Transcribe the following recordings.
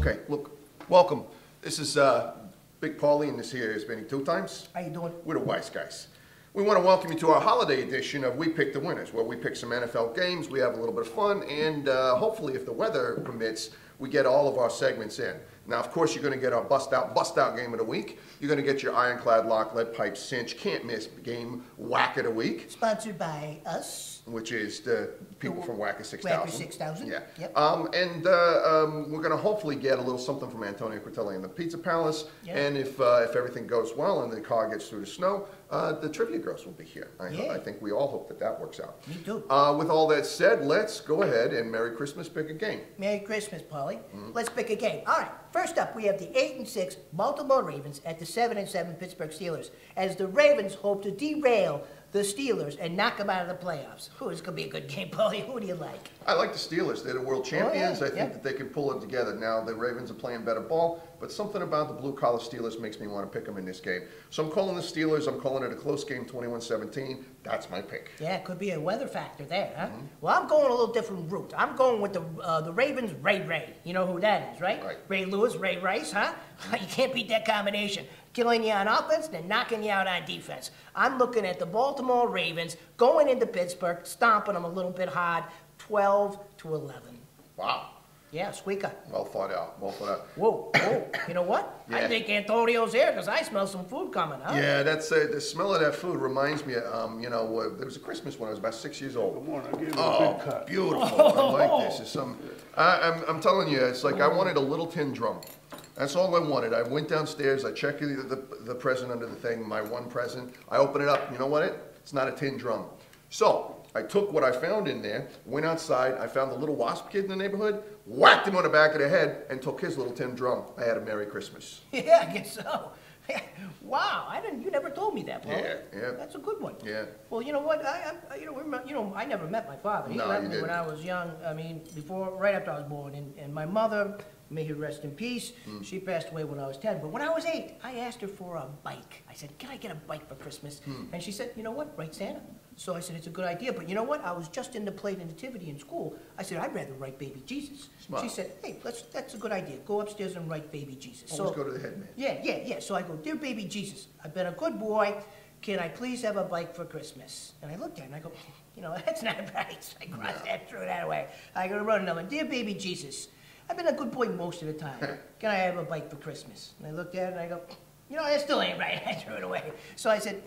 Okay, look, welcome. This is Big Pauley, and this here is Vinny 2 times. How you doing? We're the Wise Guys. We want to welcome you to our holiday edition of We Pick the Winners, where we pick some NFL games, we have a little bit of fun, and hopefully, if the weather permits, we get all of our segments in. Now, of course, you're going to get our bust out game of the week. You're going to get your Ironclad lock, lead pipe, cinch, can't miss game whack of the week. Sponsored by us. Which is the people from Wacker 6000. Wacker 6000. Yeah. Yep. We're going to hopefully get a little something from Antonio Critelli in the Pizza Palace. Yep. And if everything goes well and the car gets through the snow, the trivia girls will be here. I think we all hope that that works out. Me too. With all that said, let's go ahead and Merry Christmas, pick a game. Merry Christmas, Pauley. Let's pick a game. All right. First up, we have the 8-6 Baltimore Ravens at the 7-7 Pittsburgh Steelers, as the Ravens hope to derail the Steelers and knock them out of the playoffs. Ooh, this could be a good game, Pauley. Who do you like? I like the Steelers. They're the world champions. Oh, I think that they can pull it together. Now, the Ravens are playing better ball, but something about the blue-collar Steelers makes me want to pick them in this game. So I'm calling the Steelers. I'm calling it a close game, 21-17. That's my pick. Yeah, it could be a weather factor there, huh? Well, I'm going a little different route. I'm going with the Ravens, Ray. You know who that is, right? Right. Ray Lewis, Ray Rice, huh? You can't beat that combination. Killing you on offense, then knocking you out on defense. I'm looking at the Baltimore Ravens going into Pittsburgh, stomping them a little bit hard, 12-11. Wow. Yeah, squeaker. Well thought out. Well thought out. Whoa. You know what? Yeah. I think Antonio's here because I smell some food coming, huh? Yeah, that's the smell of that food reminds me of, there was a Christmas when I was about 6 years old. Come on, I'll give you a big cut. Beautiful. I like this. It's some, I'm telling you, it's like I wanted a little tin drum. That's all I wanted. I went downstairs, I checked the present under the thing, my one present. I opened it up. You know what? It's not a tin drum. So I took what I found in there, went outside, I found the little wasp kid in the neighborhood, whacked him on the back of the head, and took his little tin drum. I had a Merry Christmas. Yeah, I guess so. Wow, you never told me that, Paul. Yeah. That's a good one. Yeah. Well, you know what? I never met my father. He left me when I was young. I mean, right after I was born. And my mother, may her rest in peace, she passed away when I was 10. But when I was 8, I asked her for a bike. I said, can I get a bike for Christmas? And she said, you know what? Write Santa. So I said, it's a good idea. But you know what? I was just into play nativity in school. I said, I'd rather write Baby Jesus. Smart. She said, hey, that's a good idea. Go upstairs and write Baby Jesus. Always go to the head man. Yeah. So I go, dear Baby Jesus, I've been a good boy. Can I please have a bike for Christmas? And I looked at her and I go, that's not right. I crossed that through that way. I go to run another one. Dear Baby Jesus, I've been a good boy most of the time. Can I have a bike for Christmas? And I looked at it and I go, that still ain't right. I threw it away. So I said,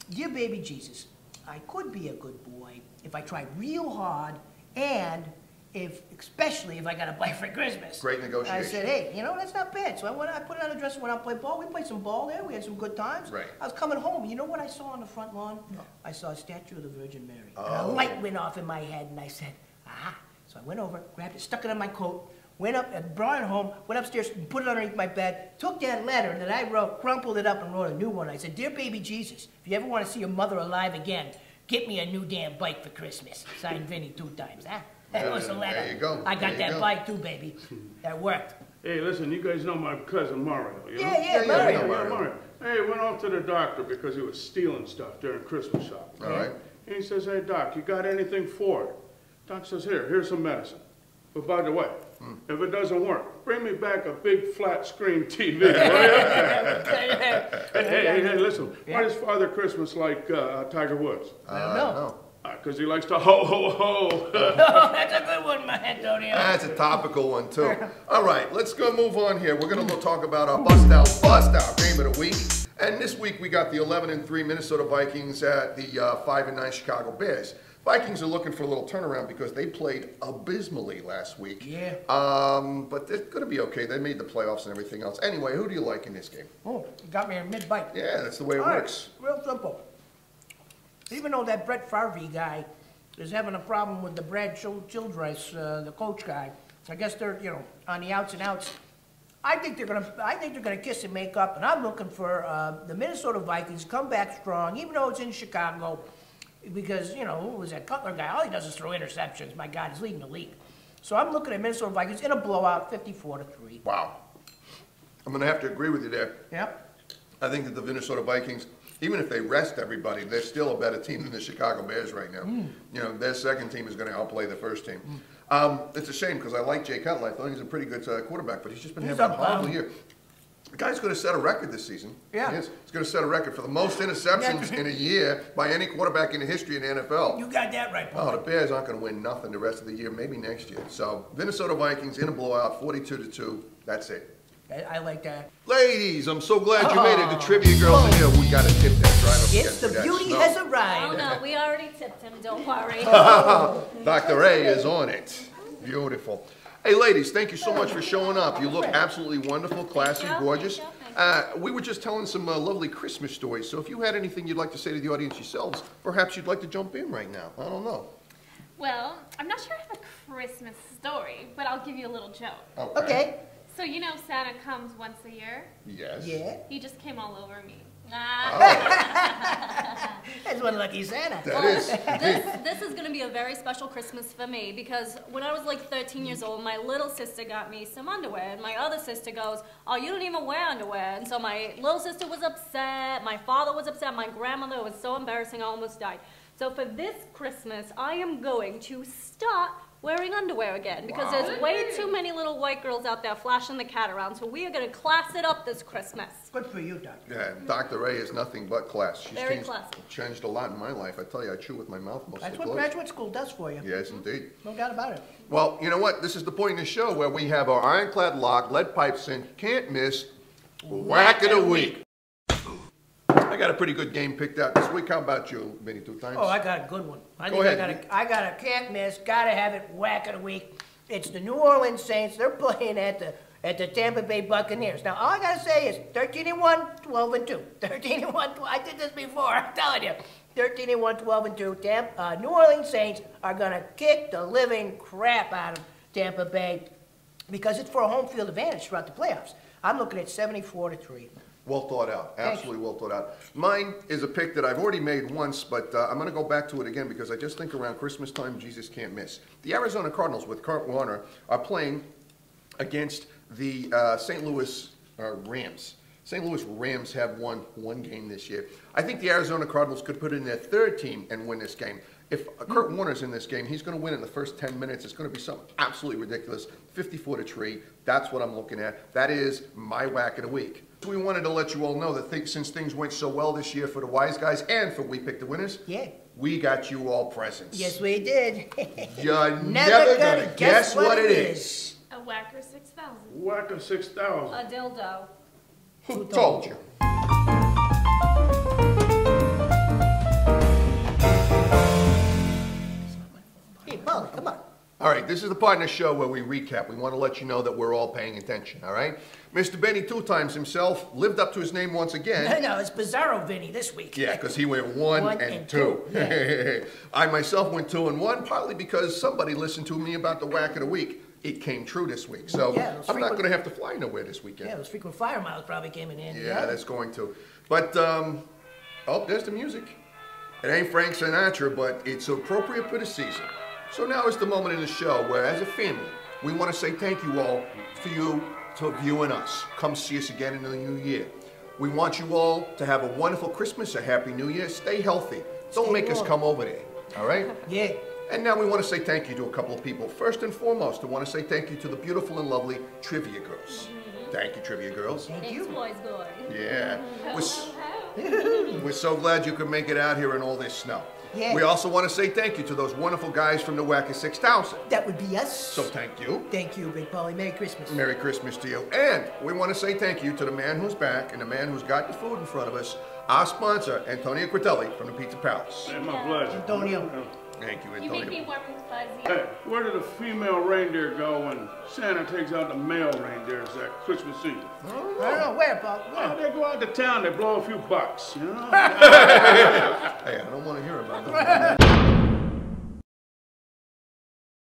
dear Baby Jesus, I could be a good boy if I tried real hard and especially if I got a bike for Christmas. Great negotiation. I said, hey, that's not bad. So I put it on the dresser, went out and played ball. We played some ball there. We had some good times. Right. I was coming home. You know what I saw on the front lawn? No. I saw a statue of the Virgin Mary. Oh. And a light went off in my head, and I said, aha. So I went over, grabbed it, stuck it in my coat, went up and brought it home, went upstairs, put it underneath my bed, took that letter that I wrote, crumpled it up and wrote a new one. I said, dear Baby Jesus, if you ever want to see your mother alive again, get me a new damn bike for Christmas. Signed Vinny 2 times, huh? That was the letter. There you go. I got that bike too, baby. That worked. Hey, listen, you guys know my cousin Mario, Yeah, Mario. Hey, went off to the doctor because he was stealing stuff during Christmas shopping. All right. And he says, hey, Doc, you got anything for it? Doc says, here's some medicine. But by the way, if it doesn't work, bring me back a big flat screen TV. Hey, listen, why does Father Christmas like Tiger Woods? I don't know. Because he likes to ho. That's a good one, my Antonio. That's a topical one, too. All right, let's go move on here. We're going to talk about our bust out game of the week. And this week we got the 11-3 Minnesota Vikings at the 5-9 Chicago Bears. Vikings are looking for a little turnaround because they played abysmally last week. Yeah. But they're going to be okay. They made the playoffs and everything else. Anyway, who do you like in this game? Oh, you got me in mid-bite. Yeah, that's the way it works. Real simple. Even though that Brett Favre guy is having a problem with the Brad Childress, the coach guy, I guess they're on the outs and outs. I think they're gonna kiss and make up, and I'm looking for the Minnesota Vikings to come back strong, even though it's in Chicago, because who was that Cutler guy? All he does is throw interceptions. My God, he's leading the league. So I'm looking at Minnesota Vikings in a blowout, 54-3. Wow. I'm going to have to agree with you there. Yep. I think that the Minnesota Vikings, even if they rest everybody, they're still a better team than the Chicago Bears right now. You know, their second team is going to outplay the first team. It's a shame because I like Jay Cutler. I thought he's a pretty good quarterback, but he's just been having a horrible year. The guy's going to set a record this season. Yeah. He is. He's going to set a record for the most interceptions in a year by any quarterback in the history of the NFL. You got that right, Paul. Oh, the Bears aren't going to win nothing the rest of the year, maybe next year. So, Minnesota Vikings in a blowout, 42-2. That's it. I like that. Ladies, I'm so glad you made it. The trivia girls in here. We got to tip that driver. Yes, the beauty has Oh arrived. no, we already tipped him, don't worry. Dr. A is on it. Beautiful. Hey, ladies, thank you so much for showing up. You look absolutely wonderful, classy, gorgeous. We were just telling some lovely Christmas stories, so if you had anything you'd like to say to the audience yourselves, perhaps you'd like to jump in right now. I don't know. Well, I'm not sure I have a Christmas story, but I'll give you a little joke. Okay. So you know Santa comes once a year? Yes. Yeah. He just came all over me. That's one lucky Santa. That is. This is going to be a very special Christmas for me because when I was like 13 years old, my little sister got me some underwear, and my other sister goes, "Oh, you don't even wear underwear." And so my little sister was upset, my father was upset, my grandmother was so embarrassing, I almost died. So for this Christmas, I am going to start wearing underwear again because there's way too many little white girls out there flashing the cat around, so we are going to class it up this Christmas. Good for you, Doctor. Yeah, Dr. A is nothing but class. She's Very classy. changed a lot in my life. I tell you, I chew with my mouth most That's of what the graduate school does for you. Yes, indeed. No doubt about it. Well, you know what? This is the point in the show where we have our Ironclad lock, lead pipe cinch, can't miss, whack of the week. I got a pretty good game picked out this week. How about you, Vinny, 2 times? Oh, I got a good one. Go ahead. I got a can't miss, gotta have it, whack of the week. It's the New Orleans Saints. They're playing at the Tampa Bay Buccaneers. Now, all I gotta say is 13-1, 12-2. 13-1, I did this before, I'm telling you. 13-1, 12-2. New Orleans Saints are gonna kick the living crap out of Tampa Bay because it's for a home field advantage throughout the playoffs. I'm looking at 74-3. Well thought out. Absolutely well thought out. Mine is a pick that I've already made once, but I'm going to go back to it again because I just think around Christmas time, Jesus can't miss. The Arizona Cardinals with Kurt Warner are playing against the St. Louis Rams. St. Louis Rams have won 1 game this year. I think the Arizona Cardinals could put in their 3rd team and win this game. If Kurt Warner's in this game, he's going to win in the first 10 minutes. It's going to be something absolutely ridiculous. 54-3. That's what I'm looking at. That is my whack of the week. We wanted to let you all know that since things went so well this year for the Wise Guys and for We Pick the Winners, we got you all presents. Yes, we did. You're never going to guess what it is. A whacker 6,000. Whacker 6,000. A dildo. Who told you? Hey, Paul, come on. All right, this is the part in the show where we recap. We want to let you know that we're all paying attention, all right? Mr. Benny 2 times himself lived up to his name once again. No, it's Bizarro Vinny this week. Yeah, because he went 1 and 2. Yeah. I myself went 2 and 1, partly because somebody listened to me about the whack of the week. It came true this week, so I'm not going to have to fly nowhere this weekend. Yeah, those frequent flyer miles probably came in handy. Yeah, that's going to. But, oh, there's the music. It ain't Frank Sinatra, but it's appropriate for the season. So now is the moment in the show where, as a family, we want to say thank you all for you to viewing us. Come see us again in the new year. We want you all to have a wonderful Christmas, a happy new year. Stay healthy. Don't make us come over there, all right? Yeah. And now we want to say thank you to a couple of people. First and foremost, I want to say thank you to the beautiful and lovely Trivia Girls. Thank you, Trivia Girls. Thank you. Boys, boys. Yeah. We're so glad you could make it out here in all this snow. Yeah. We also want to say thank you to those wonderful guys from the Wacker 6000. That would be us. So thank you. Thank you, Big Pauley. Merry Christmas. Merry Christmas to you. And we want to say thank you to the man who's back and the man who's got the food in front of us, our sponsor, Antonio Critelli from the Pizza Palace. Hey, my pleasure. Antonio. Thank you, You make me Antonio. warm and fuzzy. Hey, where did the female reindeer go when Santa takes out the male reindeers at Christmas Eve? I don't know. Where, Paul? Oh, they go out to town, they blow a few bucks, you know? Hey, I don't want to hear about that.